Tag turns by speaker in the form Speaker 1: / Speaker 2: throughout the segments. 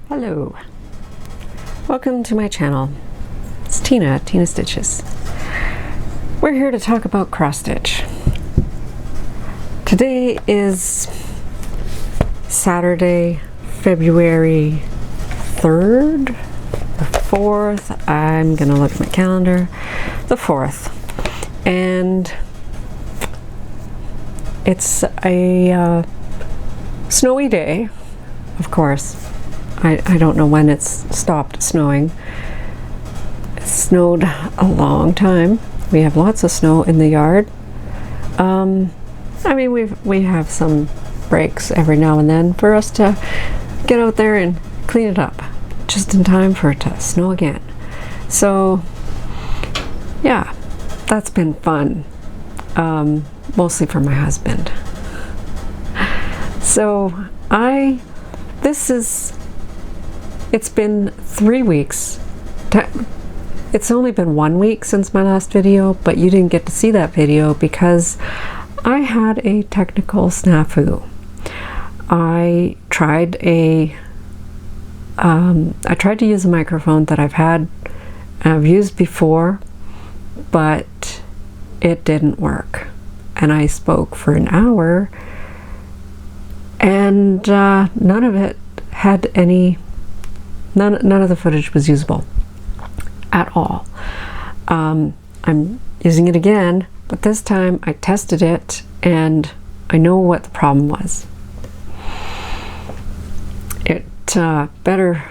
Speaker 1: Hello, welcome to my channel. It's Tina Stitches. We're here to talk about cross stitch. Today is Saturday, February 3rd or 4th. I'm gonna look at my calendar. The 4th, and it's a snowy day, of course. I don't know when it's stopped snowing. It snowed a long time. We have lots of snow in the yard. I mean, we have some breaks every now and then for us to get out there and clean it up just in time for it to snow again. So yeah, that's been fun, mostly for my husband. So it's been 3 weeks. It's only been 1 week since my last video, but you didn't get to see that video because I had a technical snafu. I tried to use a microphone that I've used before, but it didn't work. And I spoke for an hour, and none of it had any. None of the footage was usable at all. I'm using it again, but this time I tested it and I know what the problem was. It better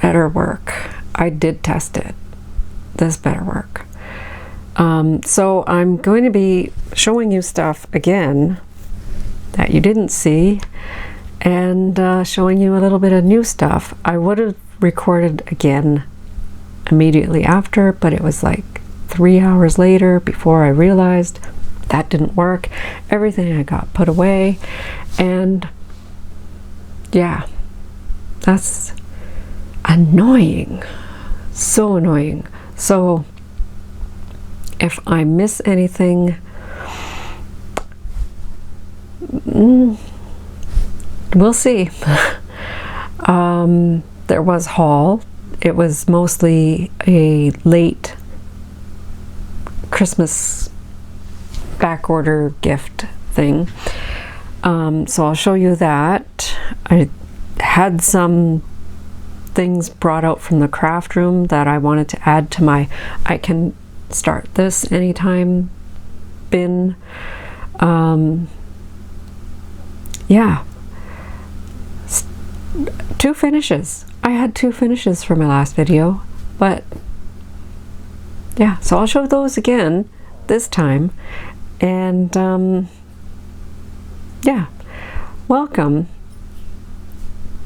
Speaker 1: work. I did test it. This better work. So I'm going to be showing you stuff again that you didn't see, and showing you a little bit of new stuff. I would have recorded again immediately after, but it was like 3 hours later before I realized that didn't work. Everything I got put away, and yeah, that's annoying. So annoying. So if I miss anything, we'll see. There was haul. It was mostly a late Christmas back order gift thing. So I'll show you that. I had some things brought out from the craft room that I wanted to add to my I can start this anytime bin. Yeah. 2 finishes. I had 2 finishes for my last video, but yeah, so I'll show those again this time. And yeah, welcome.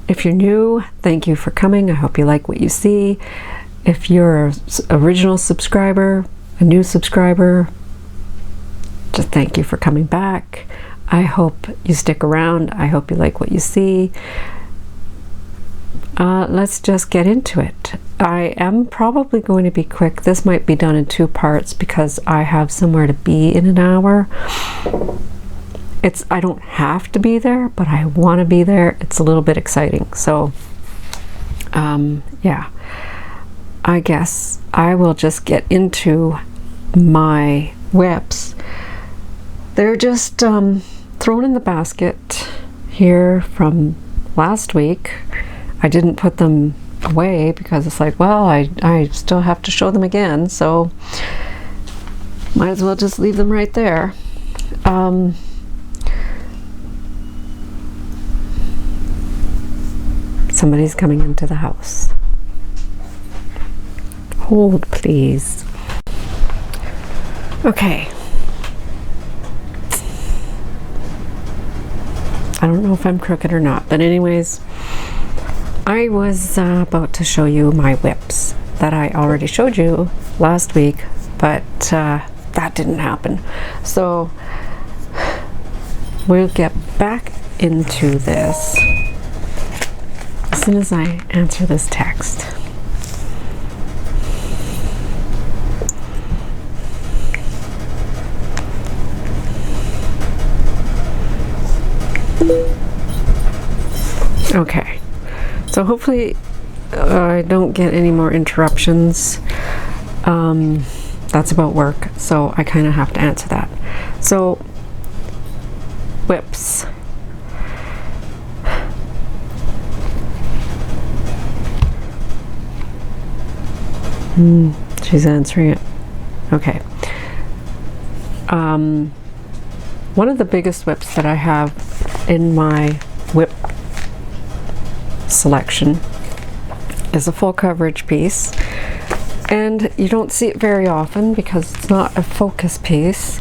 Speaker 1: If you're new, thank you for coming. I hope you like what you see. If you're an original subscriber, a new subscriber, just thank you for coming back. I hope you stick around. I hope you like what you see. Let's just get into it. I am probably going to be quick. This might be done in 2 parts because I have somewhere to be in an hour. I don't have to be there, but I want to be there. It's a little bit exciting. So yeah, I guess I will just get into my whips. They're just thrown in the basket here from last week. I didn't put them away because it's like, well, I still have to show them again, so might as well just leave them right there. Somebody's coming into the house. Hold, please. Okay. I don't know if I'm crooked or not, but anyways, I was about to show you my whips that I already showed you last week, but that didn't happen. So we'll get back into this as soon as I answer this text. Okay, So hopefully I don't get any more interruptions. That's about work, so I kind of have to answer that. So, whips. She's answering it. Okay. One of the biggest whips that I have in my whip selection is a full coverage piece, and you don't see it very often because it's not a focus piece.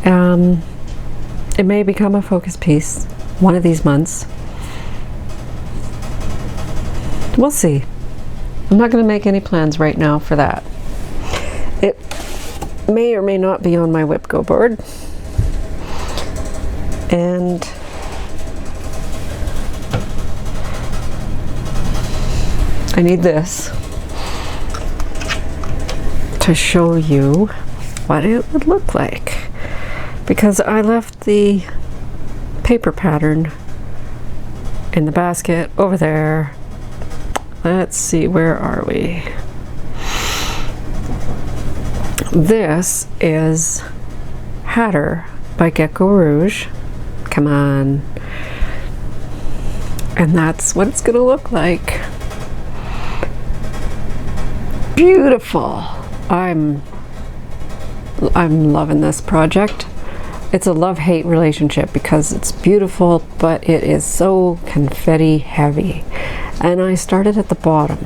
Speaker 1: It may become a focus piece one of these months. We'll see. I'm not going to make any plans right now for that. It may or may not be on my whip go board. And I need this to show you what it would look like, because I left the paper pattern in the basket over there. Let's see, where are we? This is Hatter by Gecko Rouge. Come on. And that's what it's gonna look like. Beautiful. I'm loving this project. It's a love-hate relationship because it's beautiful, but it is so confetti heavy. And I started at the bottom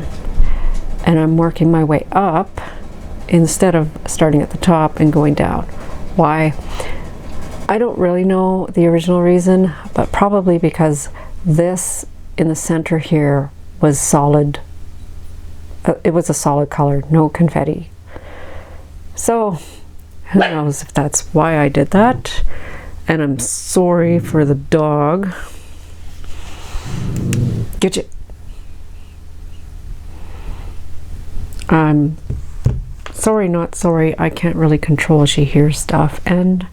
Speaker 1: and I'm working my way up instead of starting at the top and going down. Why? I don't really know the original reason, but probably because this in the center here was solid. It was a solid color, no confetti. So who knows if that's why I did that. And I'm sorry for the dog. Get you. I'm sorry, not sorry. I can't really control. She hears stuff, and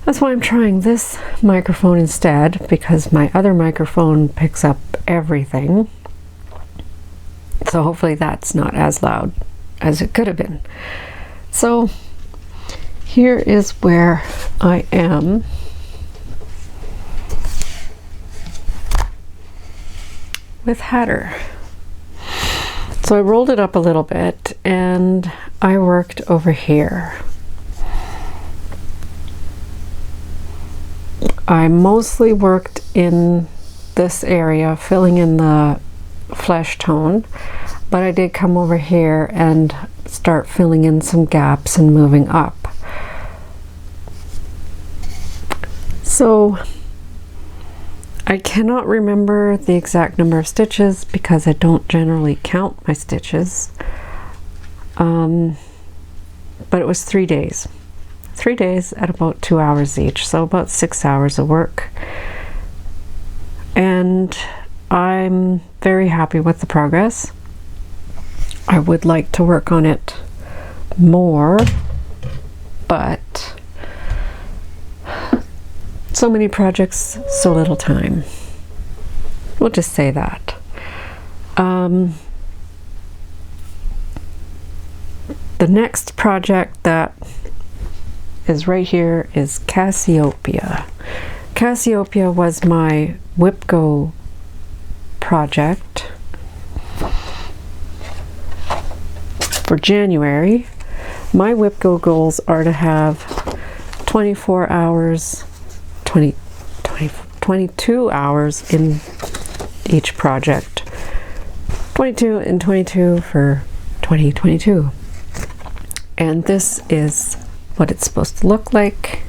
Speaker 1: that's why I'm trying this microphone instead, because my other microphone picks up everything. So hopefully that's not as loud as it could have been. So here is where I am. With Hatter. So I rolled it up a little bit and I worked over here. I mostly worked in this area, filling in the flesh tone, but I did come over here and start filling in some gaps and moving up. So I cannot remember the exact number of stitches because I don't generally count my stitches, but it was 3 days. 3 days at about 2 hours each, so about 6 hours of work. And I'm very happy with the progress. I would like to work on it more, but so many projects, so little time. We'll just say that. The next project that is right here is Cassiopeia. Cassiopeia was my Whip Go project for January. My Whip Go goals are to have 24 hours, 22 hours in each project. 22 and 22 for 2022. And this is what it's supposed to look like.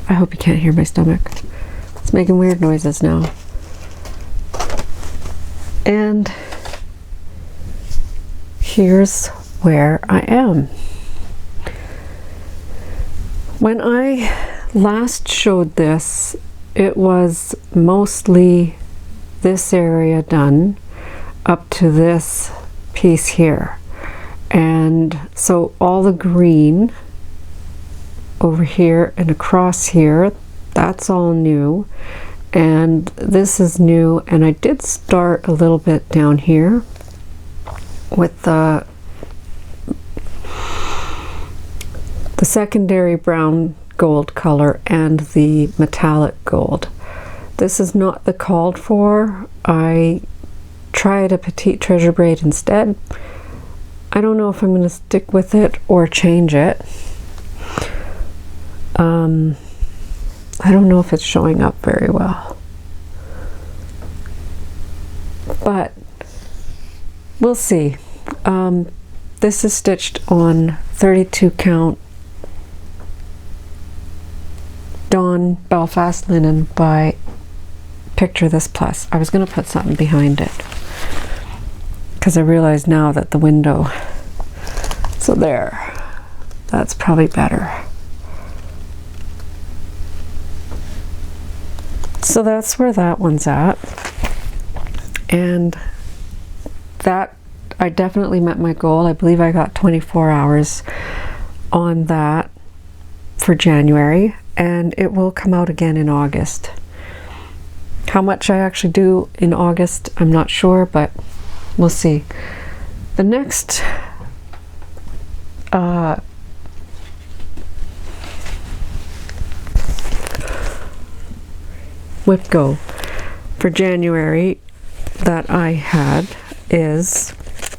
Speaker 1: I hope you can't hear my stomach. It's making weird noises now. And here's where I am. When I last showed this, it was mostly this area done up to this piece here. And so all the green over here and across here, that's all new, and this is new. And I did start a little bit down here with the secondary brown gold color and the metallic gold. This is not the called for. I tried a petite treasure braid instead. I don't know if I'm going to stick with it or change it. I don't know if it's showing up very well, but we'll see. This is stitched on 32 count Dawn Belfast linen by Picture This Plus. I was going to put something behind it because I realize now that the window, so there, that's probably better. So that's where that one's at, and that, I definitely met my goal. I believe I got 24 hours on that for January, and it will come out again in August. How much I actually do in August, I'm not sure, but we'll see. The next whip go for January that I had is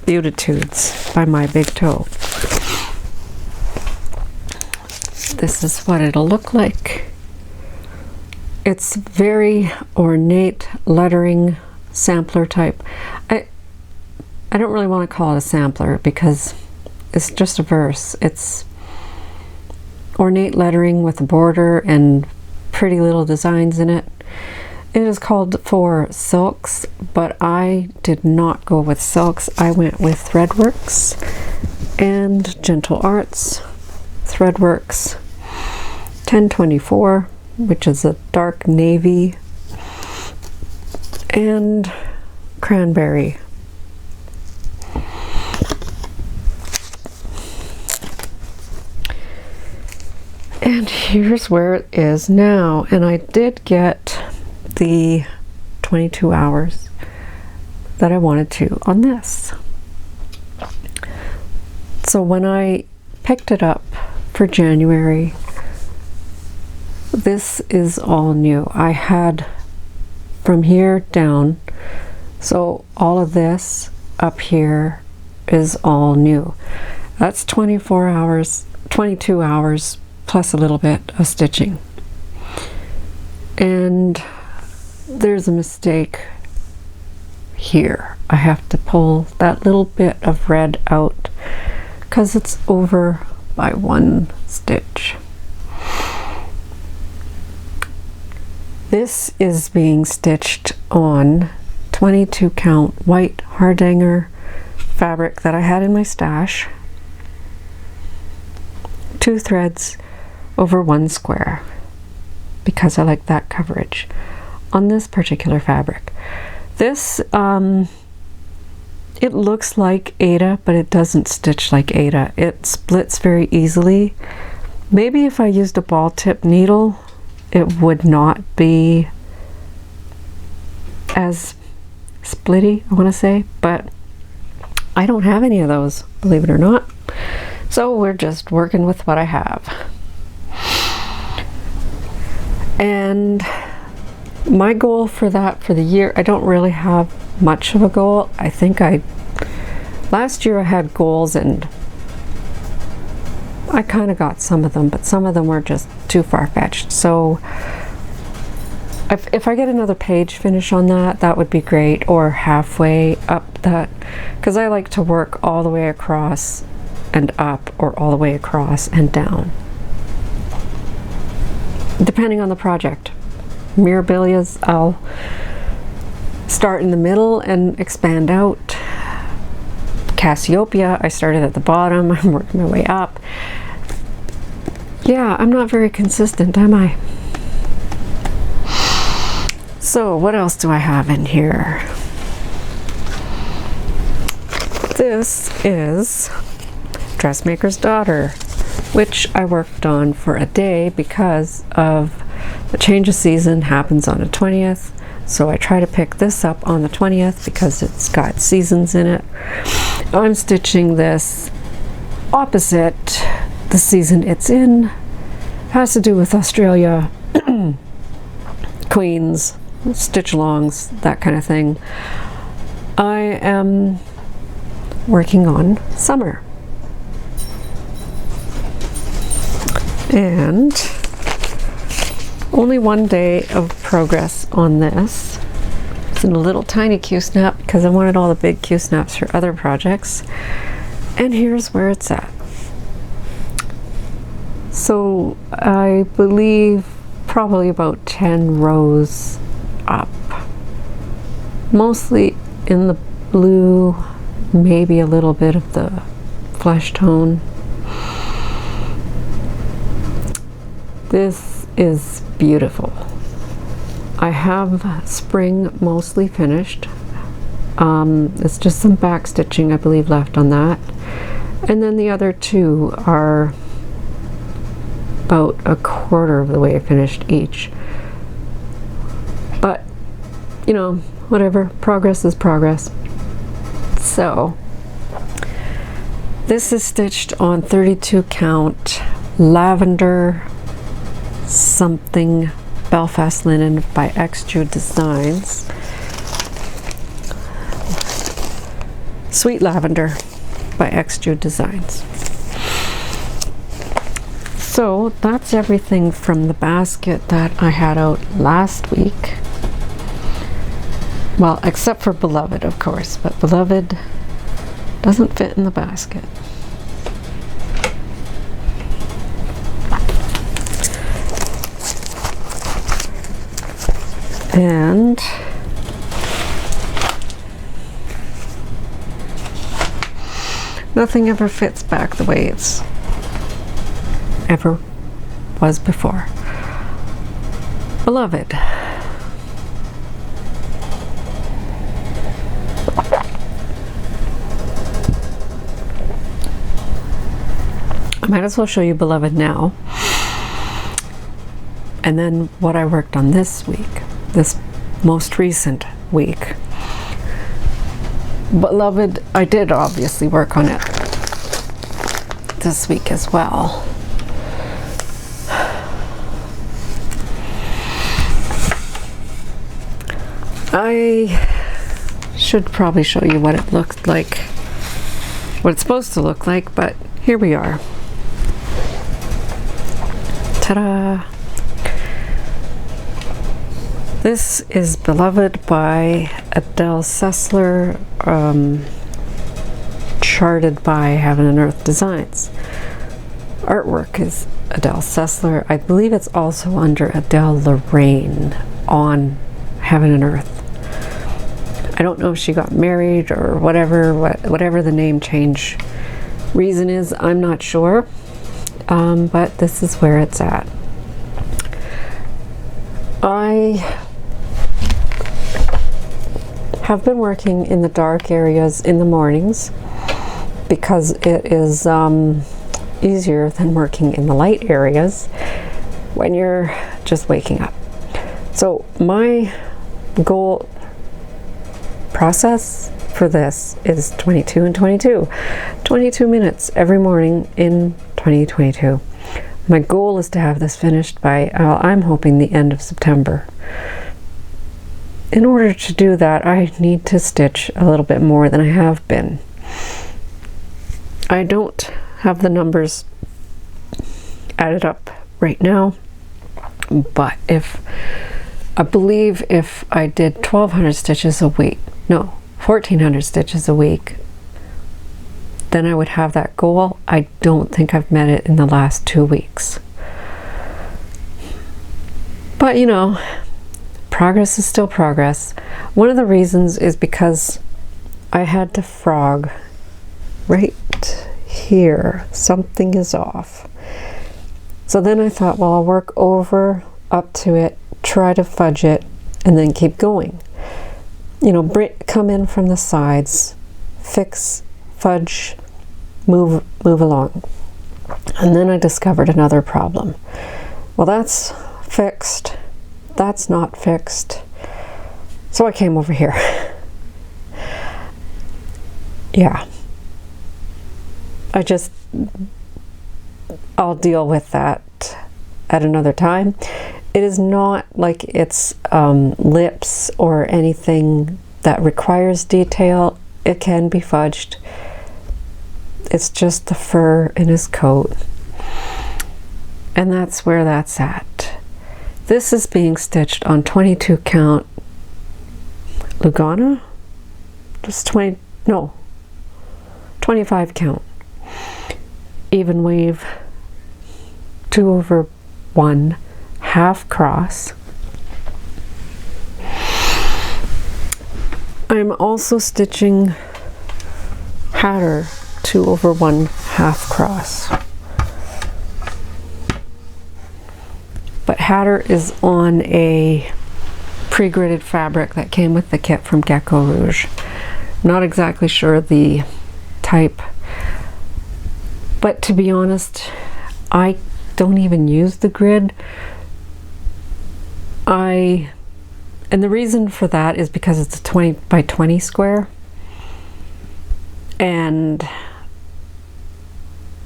Speaker 1: Beautitudes by My Nig Toe. This is what it'll look like. It's very ornate lettering, sampler type. I don't really want to call it a sampler because it's just a verse. It's ornate lettering with a border and pretty little designs in it. It is called for silks, but I did not go with silks. I went with Threadworks and Gentle Arts. Threadworks 1024, which is a dark navy, and cranberry. And here's where it is now. And I did get the 22 hours that I wanted to on this. So when I picked it up for January, this is all new. I had from here down, so all of this up here is all new. That's 24 hours, 22 hours plus a little bit of stitching. And there's a mistake here. I have to pull that little bit of red out because it's over by one stitch. This is being stitched on 22 count white hardanger fabric that I had in my stash. 2 threads over 1 square because I like that coverage on this particular fabric. This it looks like Ada, but it doesn't stitch like Ada. It splits very easily. Maybe if I used a ball tip needle, it would not be as splitty, I want to say, but I don't have any of those, believe it or not. So we're just working with what I have. And my goal for that for the year, I don't really have much of a goal. I think last year I had goals and I kind of got some of them, but some of them were just too far-fetched. So if I get another page finish on that, that would be great, or halfway up that, because I like to work all the way across and up, or all the way across and down, depending on the project. Mirabilia's, I'll start in the middle and expand out. Cassiopeia, I started at the bottom, I'm working my way up. Yeah, I'm not very consistent, am I? So what else do I have in here? This is Dressmaker's Daughter, which I worked on for a day because of A change of season happens on the 20th, so I try to pick this up on the 20th because it's got seasons in it. I'm stitching this opposite the season it's in. Has to do with Australia, Queens, stitch-alongs, that kind of thing. I am working on summer. And only one day of progress on this. It's in a little tiny Q-snap because I wanted all the big Q-snaps for other projects. And here's where it's at. So I believe probably about 10 rows up. Mostly in the blue, maybe a little bit of the flesh tone. This is beautiful. I have spring mostly finished. It's just some back stitching, I believe, left on that. And then the other two are about a quarter of the way finished each. But, you know, whatever. Progress is progress. So, this is stitched on 32 count lavender something Belfast linen by Xjude Designs. Sweet Lavender by Xjude Designs. So that's everything from the basket that I had out last week. Well, except for Beloved, of course, but Beloved doesn't fit in the basket. And nothing ever fits back the way it's ever was before. Beloved. I might as well show you Beloved now. And then what I worked on this week. This most recent week. Beloved, I did obviously work on it this week as well. I should probably show you what it looked like, what it's supposed to look like, but here we are. Ta-da! This is Beloved by Adele Sessler, charted by Heaven and Earth Designs. Artwork is Adele Sessler. I believe it's also under Adele Lorraine on Heaven and Earth. I don't know if she got married or whatever the name change reason is. I'm not sure, but this is where it's at. I have been working in the dark areas in the mornings because it is easier than working in the light areas when you're just waking up. So my goal process for this is 22 and 22. 22 minutes every morning in 2022. My goal is to have this finished by, I'm hoping, the end of September. In order to do that, I need to stitch a little bit more than I have been. I don't have the numbers added up right now, but I believe if I did 1,200 stitches a week, no, 1,400 stitches a week, then I would have that goal. I don't think I've met it in the last 2 weeks. But you know, progress is still progress. One of the reasons is because I had to frog right here. Something is off. So then I thought, well, I'll work over up to it, try to fudge it, and then keep going. You know, come in from the sides, fix, fudge, move along. And then I discovered another problem. Well, that's fixed. that's not fixed. So I came over here. Yeah. I'll deal with that at another time. It is not like it's lips or anything that requires detail. It can be fudged. It's just the fur in his coat. And that's where that's at. This is being stitched on 22 count Lugana. Just 25 count. Even weave 2/1 half cross. I'm also stitching Hatter 2/1 half cross. But Hatter is on a pre-gridded fabric that came with the kit from Gecko Rouge. Not exactly sure the type, but to be honest, I don't even use the grid. And the reason for that is because it's a 20 by 20 square, and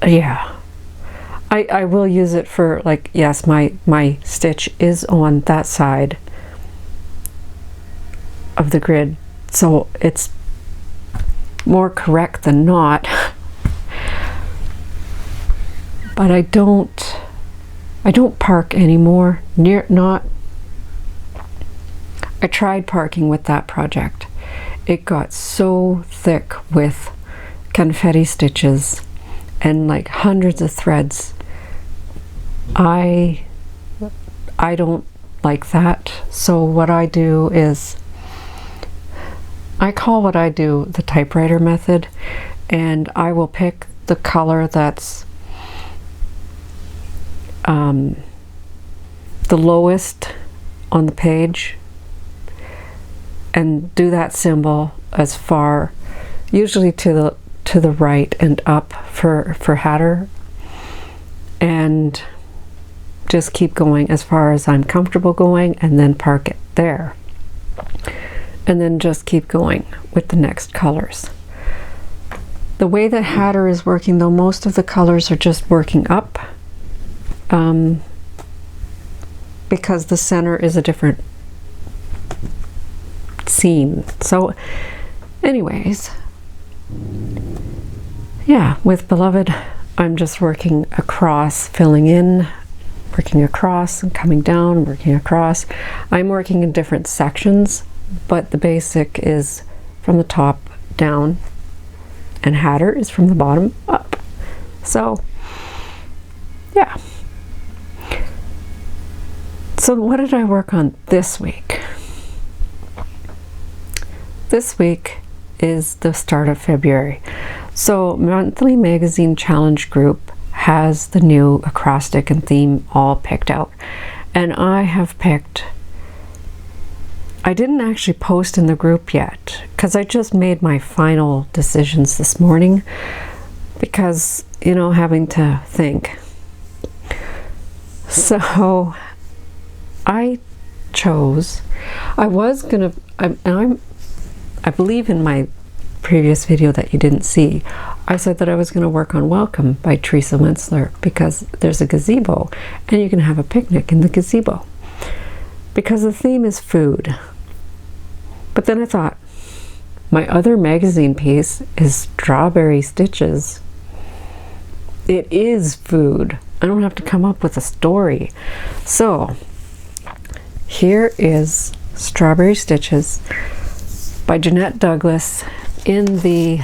Speaker 1: yeah, I will use it for, like, yes, my stitch is on that side of the grid, so it's more correct than not. But I don't park anymore. I tried parking with that project. It got so thick with confetti stitches and like hundreds of threads. I don't like that. So what I do is, I call what I do the typewriter method, and I will pick the color that's the lowest on the page and do that symbol as far, usually to the right and up for Hatter, and just keep going as far as I'm comfortable going, and then park it there, and then just keep going with the next colors. The way that Hatter is working, though, most of the colors are just working up, because the center is a different seam. So anyways, yeah, with Beloved, I'm just working across, filling in, working across and coming down, working across. I'm working in different sections, but the basic is from the top down, and Hatter is from the bottom up. So yeah. So what did I work on this week? This week is the start of February. So Monthly Magazine Challenge Group has the new acrostic and theme all picked out. And I have picked, I didn't actually post in the group yet, because I just made my final decisions this morning, because, you know, having to think. So I chose, I believe in my previous video that you didn't see, I said that I was going to work on Welcome by Teresa Winsler, because there's a gazebo and you can have a picnic in the gazebo, because the theme is food. But then I thought, my other magazine piece is Strawberry Stitches. It is food. I don't have to come up with a story. So here is Strawberry Stitches by Jeanette Douglas in the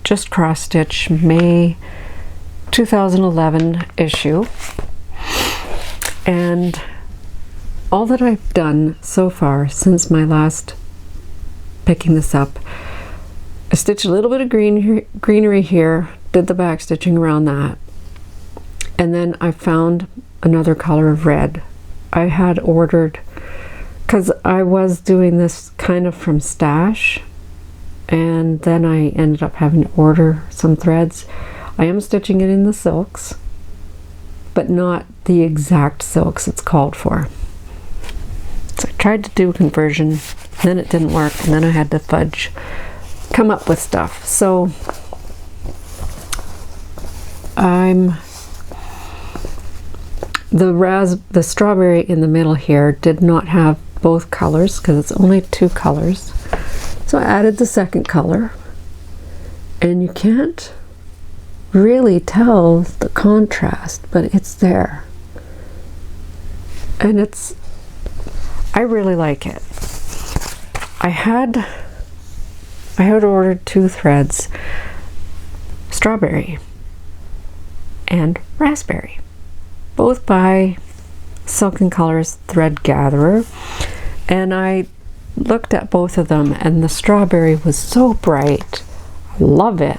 Speaker 1: Just Cross Stitch May 2011 issue. And all that I've done so far since my last picking this up, I stitched a little bit of greenery here, did the back stitching around that, and then I found another color of red. I had ordered, because I was doing this kind of from stash, and then I ended up having to order some threads. I am stitching it in the silks, but not the exact silks it's called for. tried to do conversion, then it didn't work, and then I had to fudge, come up with stuff. So the strawberry in the middle here did not have both colors because it's only 2 colors. So I added the second color, and you can't really tell the contrast, but it's there. And I really like it. I had ordered 2 threads, strawberry and raspberry, both by Silken Colors Thread Gatherer, and I looked at both of them, and the strawberry was so bright. I love it,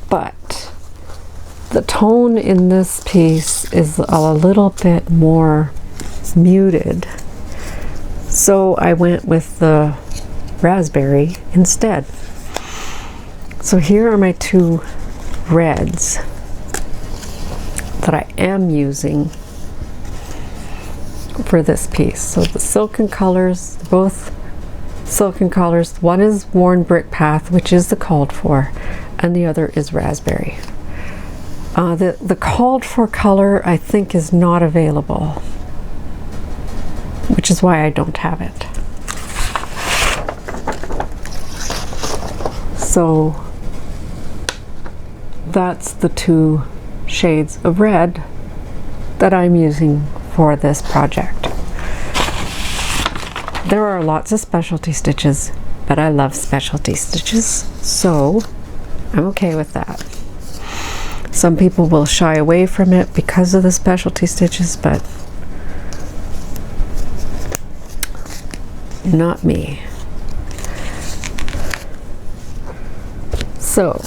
Speaker 1: but the tone in this piece is a little bit more muted, so I went with the raspberry instead. So here are my 2 reds that I am using for this piece. So the Silken Colors, both Silken Colors. One is Worn Brick Path, which is the called for, and the other is raspberry. The called for color I think is not available, which is why I don't have it. So that's the 2 shades of red that I'm using for this project. There are lots of specialty stitches, but I love specialty stitches, so I'm okay with that. Some people will shy away from it because of the specialty stitches, but not me. So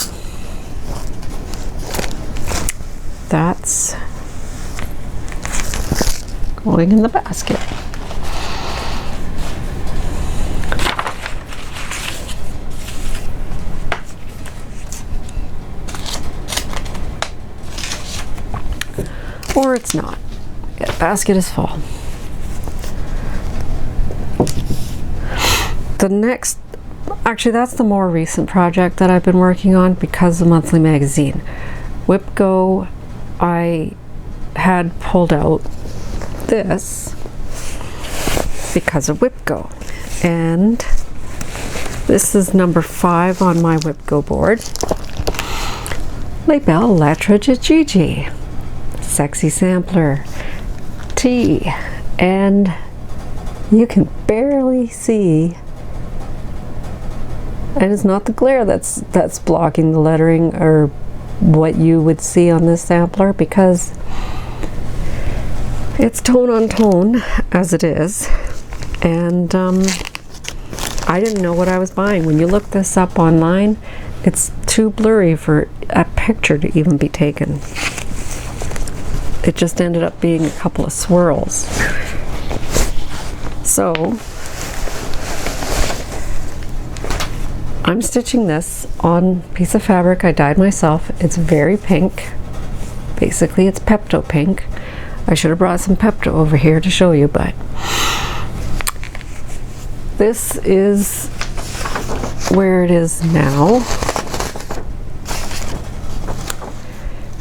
Speaker 1: that's going in the basket. Or it's not. Yeah, basket is full. The next, actually that's the more recent project that I've been working on because of Monthly Magazine. Whip Go, I had pulled out this because of Whip Go, and this is number 5 on my Whip Go board. Labelle Lettres de GiGi, Sexy Sampler T, and you can barely see, and it's not the glare that's blocking the lettering or what you would see on this sampler, because it's tone on tone as it is, and I didn't know what I was buying. When you look this up online, it's too blurry for a picture to even be taken. It just ended up being a couple of swirls. So I'm stitching this on a piece of fabric I dyed myself. It's very pink. Basically it's Pepto pink. I should have brought some Pepto over here to show you, but this is where it is now.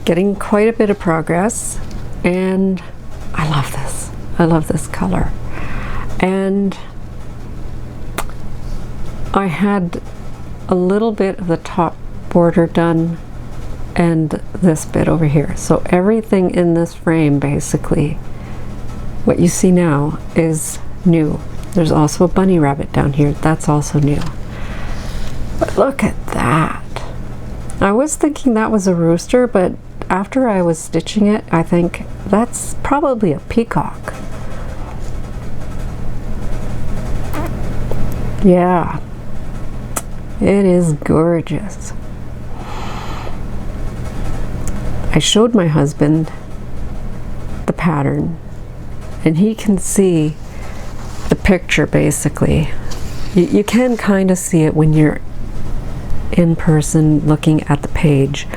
Speaker 1: Getting quite a bit of progress, and I love this. I love this color. And I had a little bit of the top border done and this bit over here. So everything in this frame, basically, what you see now is new. There's also a bunny rabbit down here. That's also new. But look at that. I was thinking that was a rooster, but after I was stitching it, I think that's probably a peacock. Yeah, it is gorgeous. I showed my husband the pattern, and he can see the picture basically. You can kind of see it when you're in person looking at the page.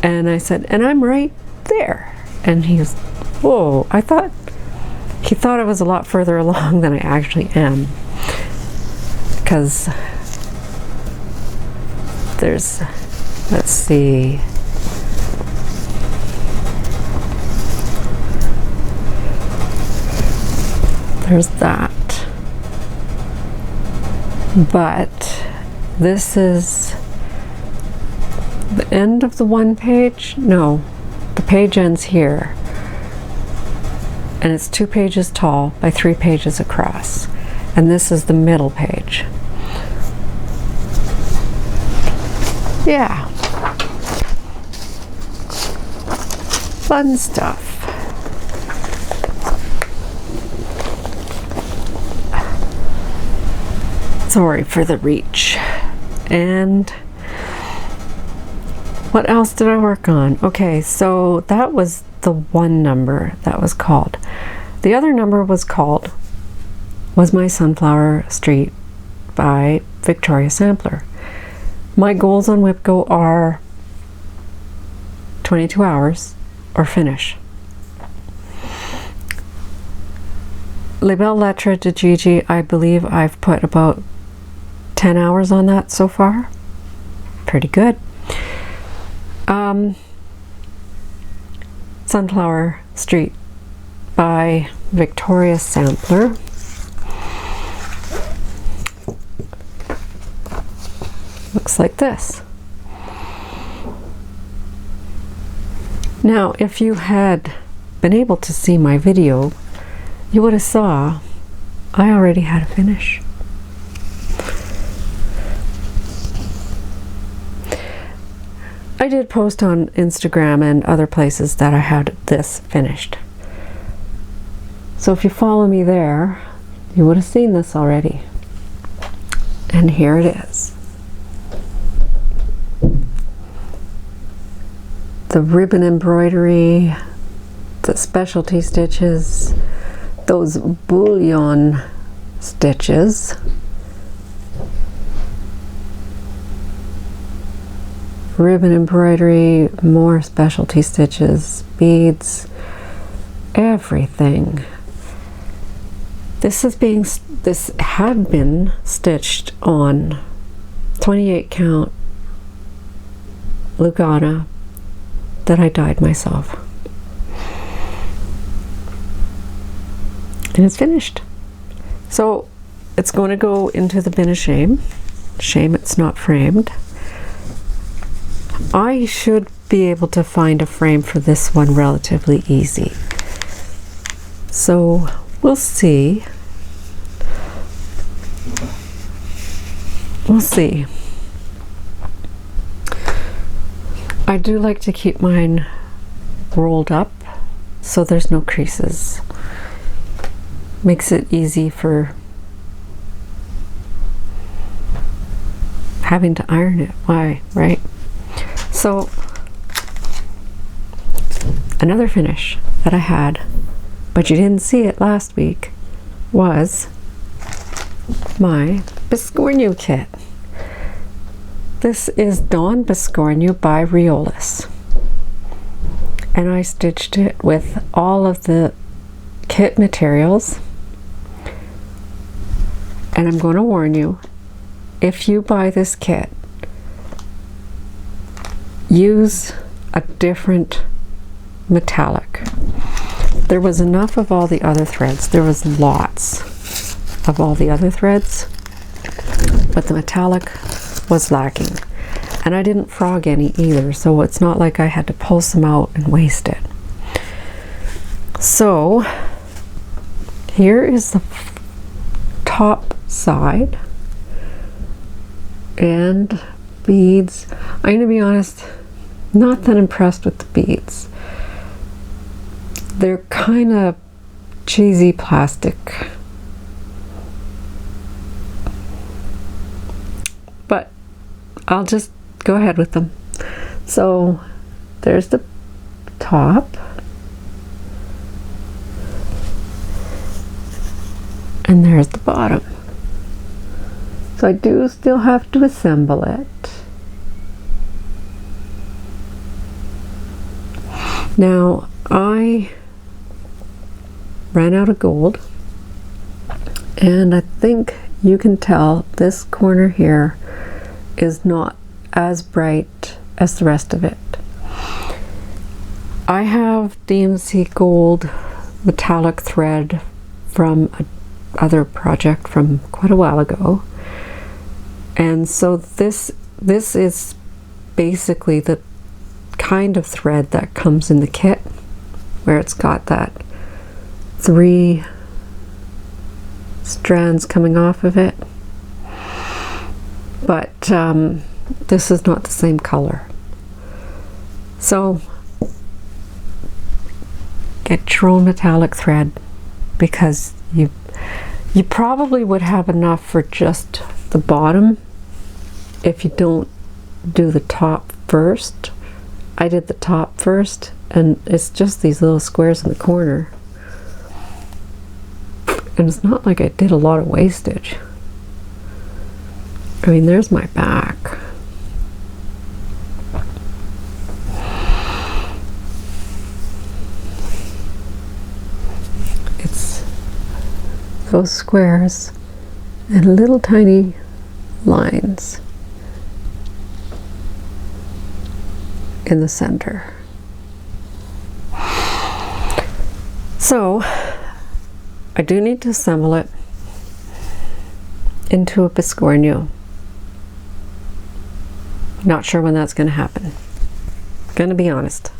Speaker 1: And I said, and I'm right there. And he goes, whoa, I thought he thought I was a lot further along than I actually am, because there's, let's see, there's that. But this is the end of the one page. No, the page ends here, and it's 2 pages tall by 3 pages across, and this is the middle page. Yeah, fun stuff. Sorry for the reach. And what else did I work on? Okay, so that was the one number that was called. The other number was My Sunflower Street by Victoria Sampler. My goals on WhipGo are 22 hours or finish. Labelle Lettres de GiGi, I believe I've put about 10 hours on that so far. Pretty good. Sunflower Street by Victoria Sampler. Looks like this. Now, if you had been able to see my video, you would have saw I already had a finish. I did post on Instagram and other places that I had this finished. So if you follow me there, you would have seen this already. And here it is. The ribbon embroidery, the specialty stitches, those bullion stitches, ribbon embroidery, more specialty stitches, beads, everything. This had been stitched on 28 count Lugana that I dyed myself. And it's finished. So it's going to go into the bin of shame. Shame it's not framed. I should be able to find a frame for this one relatively easy. So we'll see. We'll see. I do like to keep mine rolled up so there's no creases. Makes it easy for having to iron it. Why, right? So another finish that I had, but you didn't see it last week, was my Biscornu kit. This is Dawn Biscornu by Riolis, and I stitched it with all of the kit materials. And I'm going to warn you, if you buy this kit, use a different metallic. There was enough of all the other threads. There was lots of all the other threads, but the metallic was lacking. And I didn't frog any either, so it's not like I had to pull some out and waste it. So here is the top side and beads. I'm going to be honest, not that impressed with the beads. They're kind of cheesy plastic, but I'll just go ahead with them. So there's the top, and there's the bottom. So I do still have to assemble it. Now I ran out of gold, and I think you can tell this corner here is not as bright as the rest of it. I have DMC gold metallic thread from another project from quite a while ago, and so this is basically the kind of thread that comes in the kit, where it's got that 3 strands coming off of it, but this is not the same color. So get your own metallic thread, because you probably would have enough for just the bottom if you don't do the top first. I did the top first, and it's just these little squares in the corner, and it's not like I did a lot of wastage. I mean, there's my back. It's those squares and little tiny lines in the center. So I do need to assemble it into a Biscornu. Not sure when that's going to happen. Gonna be honest.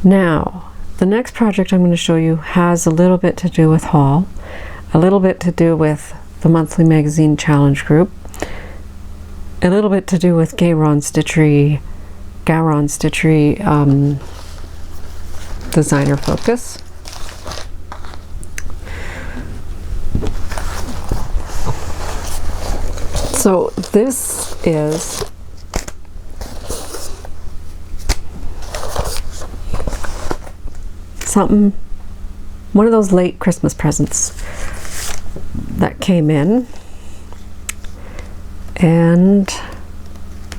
Speaker 1: Now, the next project I'm going to show you has a little bit to do with haul, a little bit to do with the monthly magazine challenge group, a little bit to do with Garon Stitchery designer focus. So this is something, one of those late Christmas presents that came in, and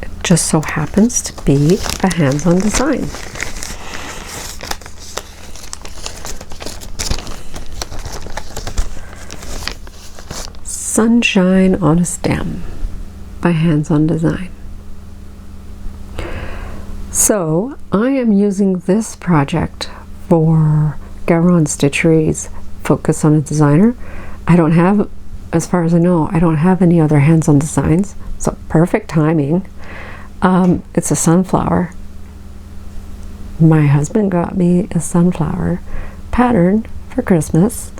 Speaker 1: it just so happens to be a hands-on design. Sunshine on a Stem by Hands On Design. So I am using this project for Garon Stitchery's Focus on a Designer. I don't have, as far as I know, I don't have any other hands-on designs, so perfect timing. It's a sunflower. My husband got me a sunflower pattern for Christmas,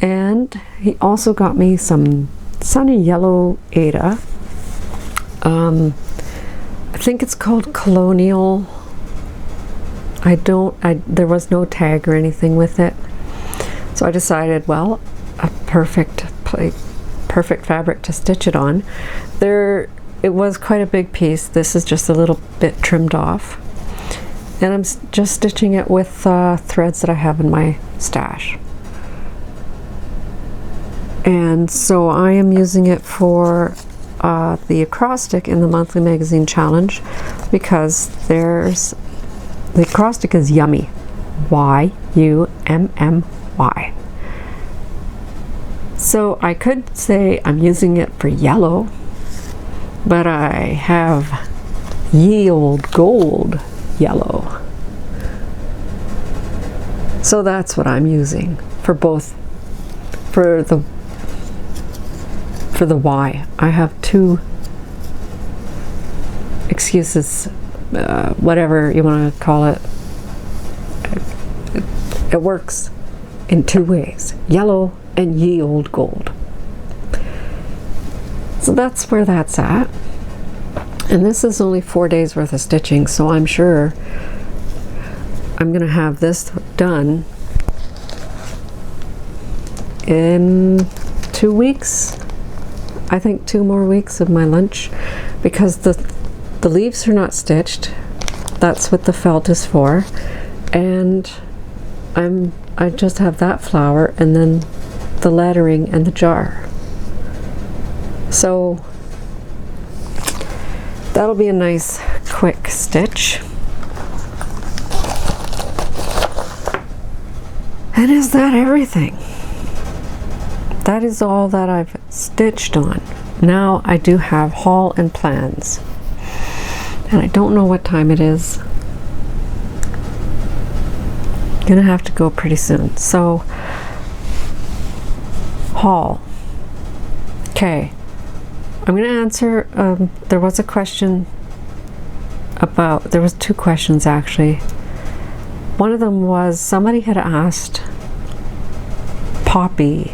Speaker 1: and he also got me some sunny yellow Ada. I think it's called Colonial. There was no tag or anything with it, so I decided, well, a perfect fabric to stitch it on. It was quite a big piece. This is just a little bit trimmed off, and I'm just stitching it with threads that I have in my stash. And so I am using it for the acrostic in the monthly magazine challenge, because the acrostic is yummy. Y-U-M-M-Y. So I could say I'm using it for yellow, but I have ye old gold yellow. So that's what I'm using for both. For the Y, I have 2 excuses, whatever you want to call it. It works in 2 ways, yellow and ye old gold. So that's where that's at. And this is only 4 days worth of stitching, so I'm sure I'm gonna have this done in 2 weeks. I think 2 more weeks of my lunch, because the leaves are not stitched. That's what the felt is for, and I just have that flower and then the lettering and the jar. So that'll be a nice quick stitch. And is that everything? That is all that I've stitched on. Now I do have haul and plans. And I don't know what time it is. Gonna have to go pretty soon. So, haul. Okay. I'm gonna answer, there was a question about, there was two questions actually. One of them was, somebody had asked Poppy,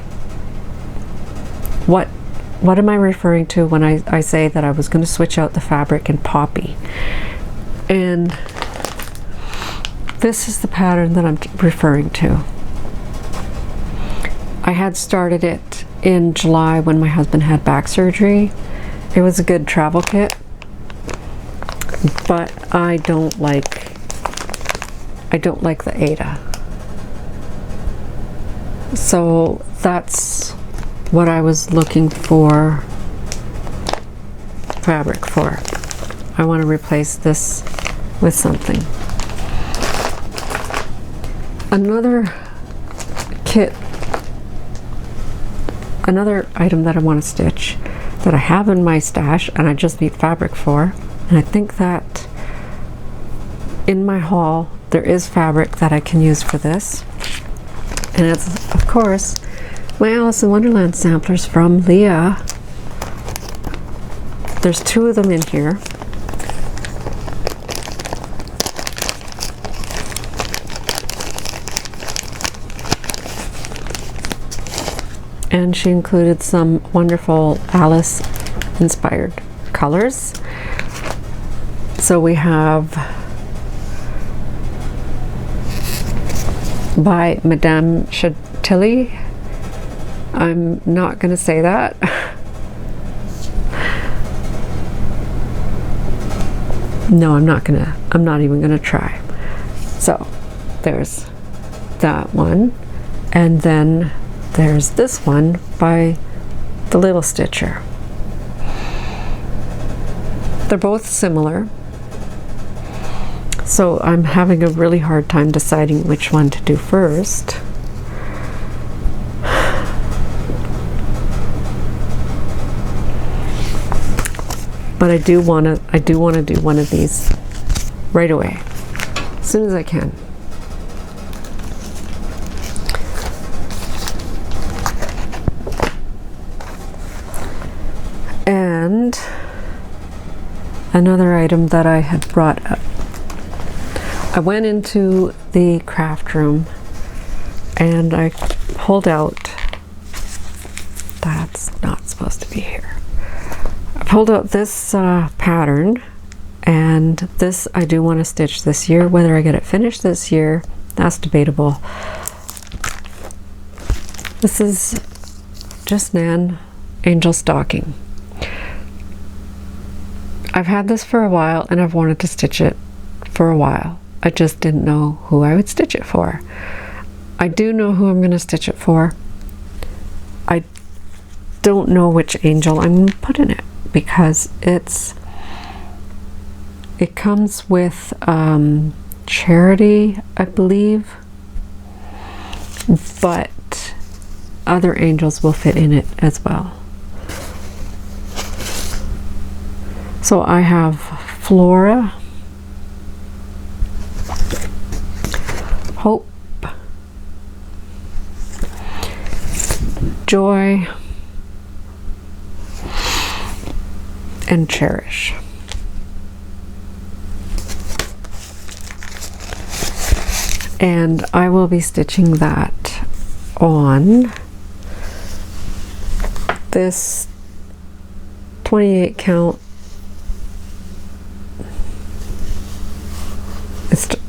Speaker 1: what am I referring to when I say that I was going to switch out the fabric in Poppy? And this is the pattern that I'm referring to. I had started it in July when my husband had back surgery. It was a good travel kit, but I don't like the Ada. So that's what I was looking for fabric for. I want to replace this with something. Another kit, another item that I want to stitch that I have in my stash and I just need fabric for, and I think that in my haul there is fabric that I can use for this, and it's of course my Alice in Wonderland samplers from Leah. There's two of them in here. And she included some wonderful Alice inspired colors. So we have by Madame Chantilly. I'm not going to say that. No, I'm not even going to try. So there's that one, and then there's this one by the Little Stitcher. They're both similar, so I'm having a really hard time deciding which one to do first. But I do want to do one of these right away, as soon as I can. And another item that I had brought up. I went into the craft room and I pulled out, that's not supposed to be here. I pulled out this pattern, and this I do want to stitch this year. Whether I get it finished this year, that's debatable. This is just Nan Angel Stocking. I've had this for a while and I've wanted to stitch it for a while. I just didn't know who I would stitch it for. I do know who I'm going to stitch it for. I don't know which angel I'm going to put in it, because it comes with Charity, I believe, but other angels will fit in it as well. So I have Flora, Hope, Joy, and Cherish. And I will be stitching that on this 28 count.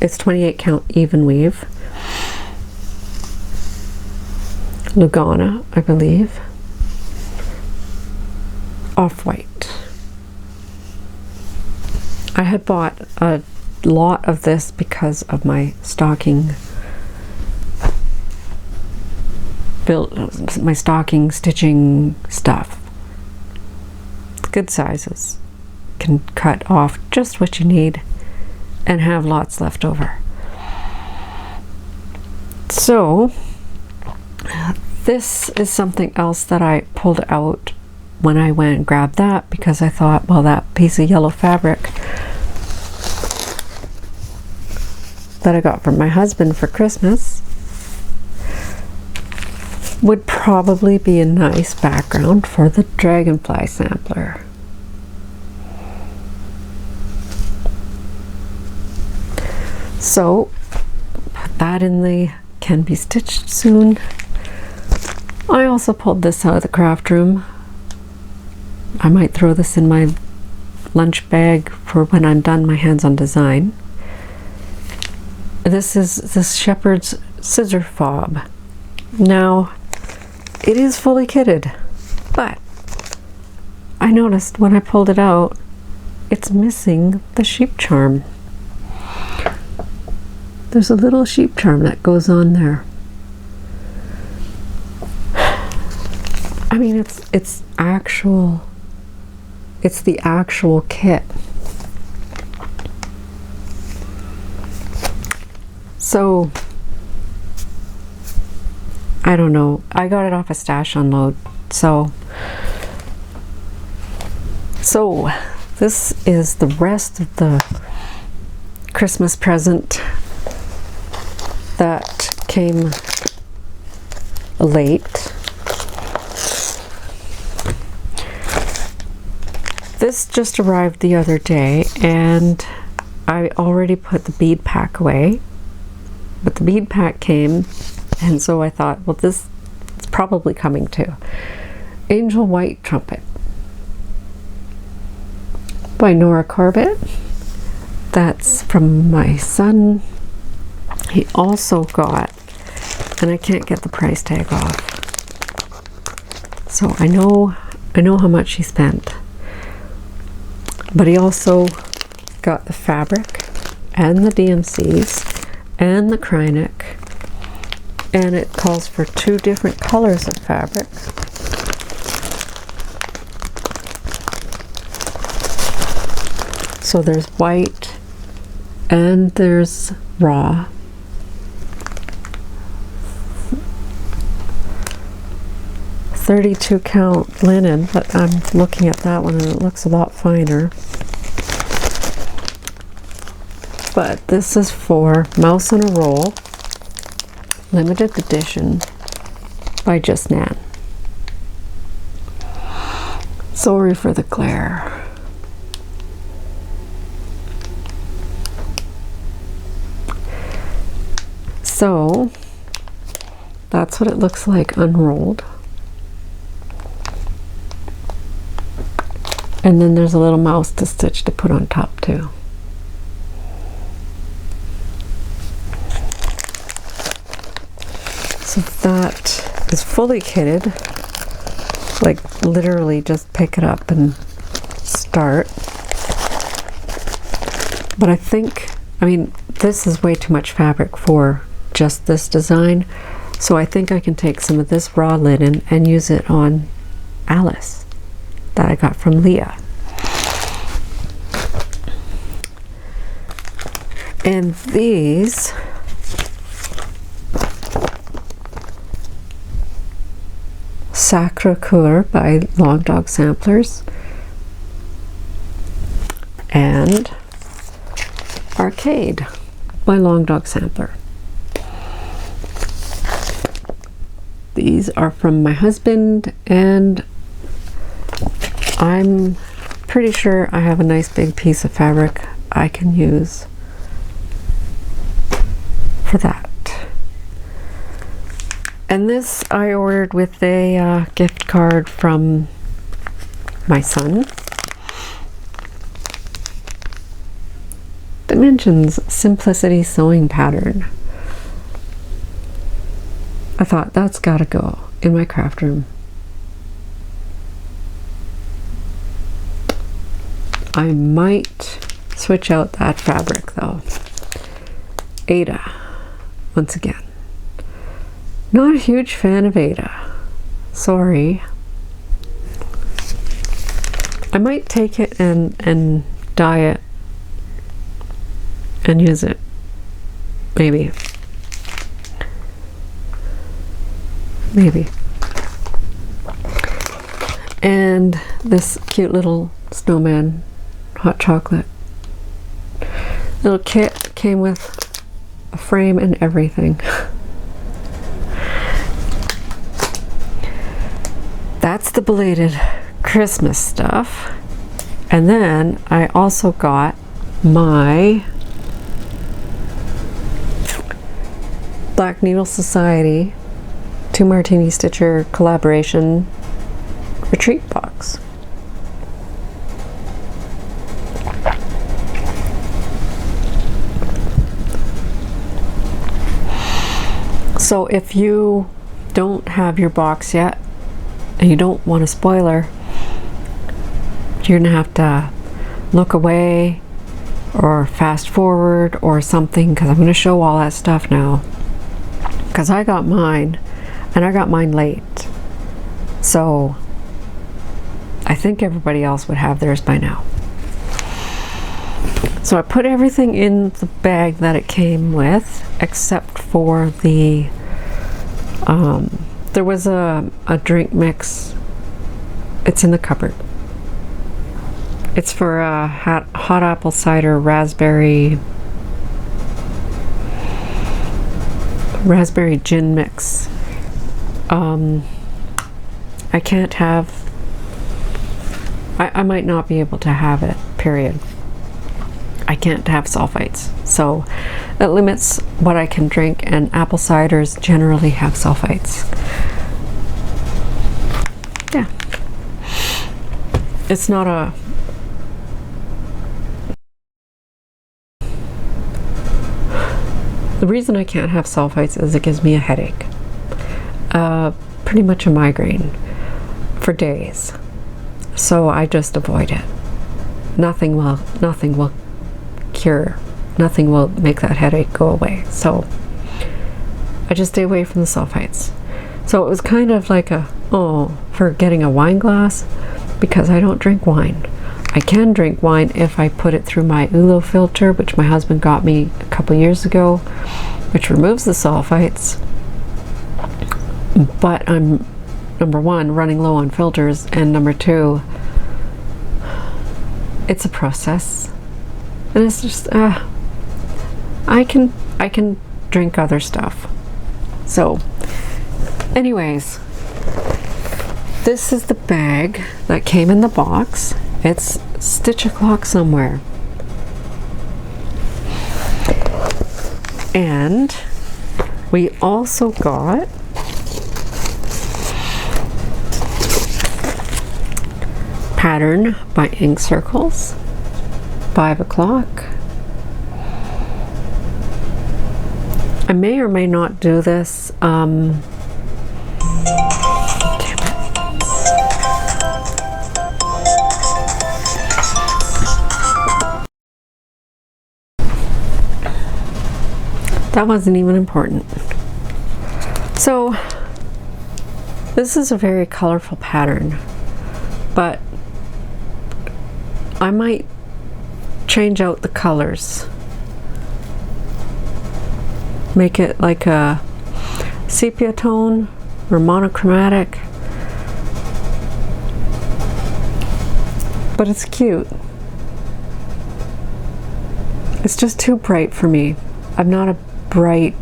Speaker 1: It's 28 count even weave. Lugana, I believe. Off-white. I had bought a lot of this because of my stocking stitching stuff. Good sizes. Can cut off just what you need and have lots left over. So This is something else that I pulled out when I went and grabbed that, because I thought, well, that piece of yellow fabric that I got from my husband for Christmas would probably be a nice background for the dragonfly sampler. So put that in the can be stitched soon. I also pulled this out of the craft room. I might throw this in my lunch bag for when I'm done my hands-on design. This is this shepherd's scissor fob. Now, it is fully kitted, but I noticed when I pulled it out, it's missing the sheep charm. There's a little sheep charm that goes on there. I mean, it's the actual kit. So I don't know. I got it off a stash unload. So this is the rest of the Christmas present that came late. This just arrived the other day, and I already put the bead pack away, but the bead pack came, and so I thought, well, this is probably coming too. Angel White Trumpet by Nora Corbett. That's from my son. He also got, and I can't get the price tag off, so I know how much he spent. But he also got the fabric and the DMCs and the Krynic, and it calls for 2 different colors of fabric. So there's white and there's raw. .32 count linen, but I'm looking at that one and it looks a lot finer. But this is for Mouse on a Roll, limited edition by Just Nan. Sorry for the glare. So that's what it looks like unrolled. And then there's a little mouse to stitch to put on top too. So that is fully kitted. Like literally just pick it up and start. But I mean, this is way too much fabric for just this design. So I think I can take some of this raw linen and use it on Alice that I got from Leah. And these Sacre Coeur by Long Dog Samplers and Arcade by Long Dog Sampler. These are from my husband, and I'm pretty sure I have a nice big piece of fabric I can use for that. And this I ordered with a gift card from my son. Dimensions Simplicity Sewing Pattern. I thought that's gotta go in my craft room. I might switch out that fabric though. Ada, once again. Not a huge fan of Ada. Sorry. I might take it and dye it and use it. Maybe. maybe. And this cute little snowman hot chocolate. Little kit came with a frame and everything. That's the belated Christmas stuff. And then I also got my Black Needle Society 2 Martini Stitcher collaboration retreat box. So if you don't have your box yet and you don't want a spoiler, you're gonna have to look away or fast forward or something, because I'm gonna show all that stuff now, because I got mine and I got mine late, so I think everybody else would have theirs by now. So I put everything in the bag that it came with, except for the there was a drink mix. It's in the cupboard. It's for a hot apple cider raspberry gin mix. I can't have, I might not be able to have it, period. I can't have sulfites, so it limits what I can drink, and apple ciders generally have sulfites. Yeah. It's not a the reason I can't have sulfites is it gives me a headache. Pretty much a migraine for days. So I just avoid it. Nothing will cure. Nothing will make that headache go away. So I just stay away from the sulfites. So it was kind of like for getting a wine glass, because I don't drink wine. I can drink wine if I put it through my ULO filter, which my husband got me a couple years ago, which removes the sulfites. But I'm, number one, running low on filters, and number two, it's a process. And it's just, I can drink other stuff. So, anyways, this is the bag that came in the box. It's Stitch O'Clock Somewhere. And we also got Pattern by Ink Circles, 5 o'clock. I may or may not do this. That wasn't even important. So this is a very colorful pattern, but I might change out the colors, make it like a sepia tone or monochromatic, but it's cute. It's just too bright for me. I'm not a bright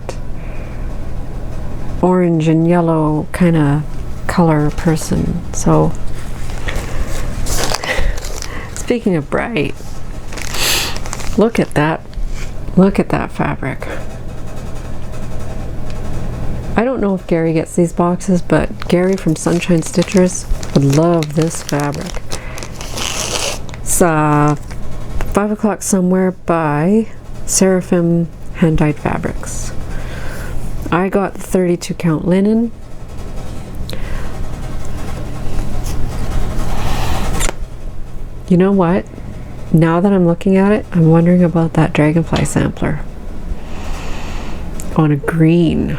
Speaker 1: orange and yellow kind of color person. So speaking of bright, look at that fabric. I don't know if Gary gets these boxes, but Gary from Sunshine Stitchers would love this fabric. It's 5 o'clock Somewhere by Seraphim Hand-Dyed Fabrics. I got the 32 count linen. You know what? Now that I'm looking at it, I'm wondering about that dragonfly sampler on a green.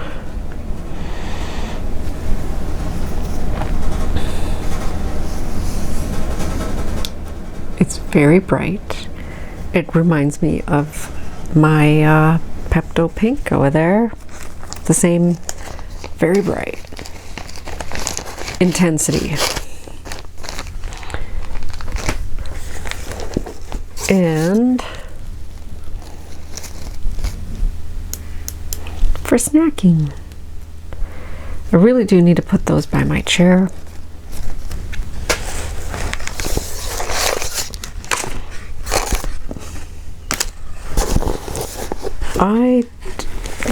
Speaker 1: It's very bright. It reminds me of my Pepto Pink over there. The same, very bright. intensity. And for snacking, I really do need to put those by my chair.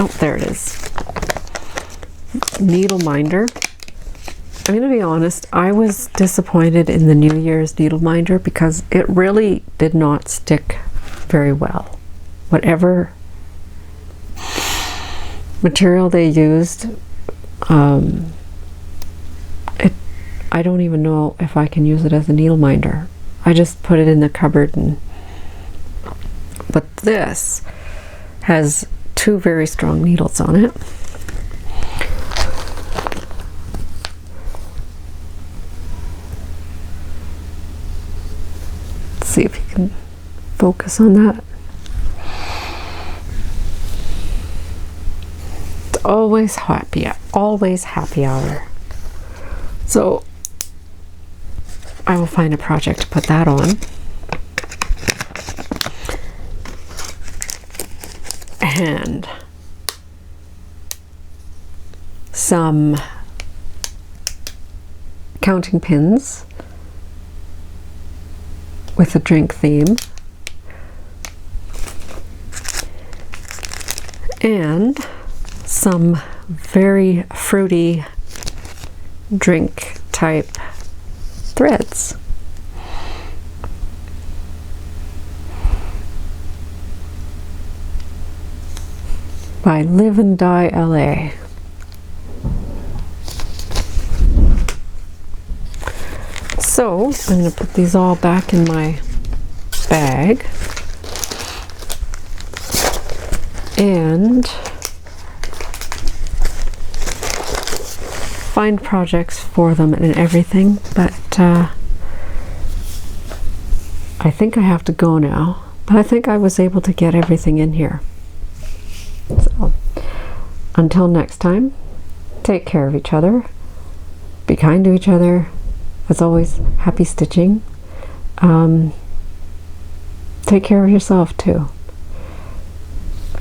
Speaker 1: Oh, there it is. Needle minder. I'm going to be honest, I was disappointed in the New Year's needle minder because it really did not stick very well. Whatever material they used, I don't even know if I can use it as a needle minder. I just put it in the cupboard, but this has 2 very strong needles on it. Let's see if you can focus on that. It's always happy hour. So I will find a project to put that on. And some counting pins with a drink theme, and some very fruity drink type threads. By Live and Die LA. So I'm going to put these all back in my bag and find projects for them and everything, but I think I have to go now, but I think I was able to get everything in here. So until next time, take care of each other, be kind to each other. As always, happy stitching. Take care of yourself too.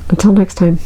Speaker 1: Until next time.